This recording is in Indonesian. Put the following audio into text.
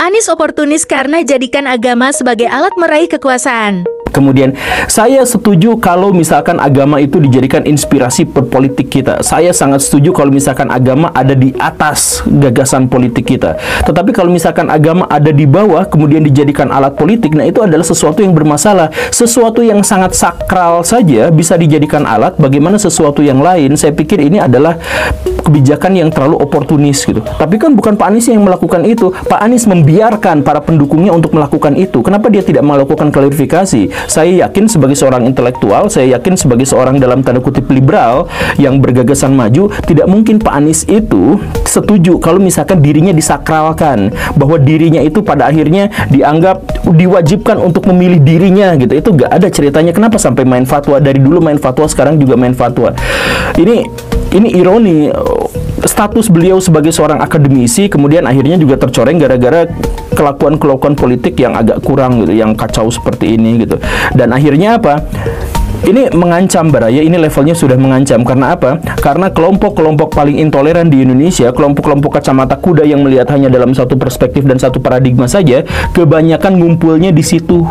Anies oportunis karena jadikan agama sebagai alat meraih kekuasaan. Kemudian saya setuju kalau misalkan agama itu dijadikan inspirasi politik kita. Saya sangat setuju kalau misalkan agama ada di atas gagasan politik kita. Tetapi kalau misalkan agama ada di bawah kemudian dijadikan alat politik, nah itu adalah sesuatu yang bermasalah. Sesuatu yang sangat sakral saja bisa dijadikan alat, bagaimana sesuatu yang lain? Saya pikir ini adalah kebijakan yang terlalu oportunis gitu. Tapi kan bukan Pak Anies yang melakukan itu. Pak Anies membiarkan para pendukungnya untuk melakukan itu. Kenapa dia tidak melakukan klarifikasi? Saya yakin sebagai seorang intelektual, saya yakin sebagai seorang dalam tanda kutip liberal yang bergagasan maju, tidak mungkin Pak Anies itu setuju kalau misalkan dirinya disakralkan, bahwa dirinya itu pada akhirnya dianggap diwajibkan untuk memilih dirinya gitu. Itu gak ada ceritanya. Kenapa sampai main fatwa? Dari dulu main fatwa, sekarang juga main fatwa. Ini ironi. Status beliau sebagai seorang akademisi kemudian akhirnya juga tercoreng gara-gara kelakuan politik yang agak kurang gitu, yang kacau seperti ini gitu. Dan akhirnya apa? Ini mengancam Baraya, ini levelnya sudah mengancam. Karena apa? Karena kelompok-kelompok paling intoleran di Indonesia, kelompok-kelompok kacamata kuda yang melihat hanya dalam satu perspektif dan satu paradigma saja, kebanyakan ngumpulnya di situ.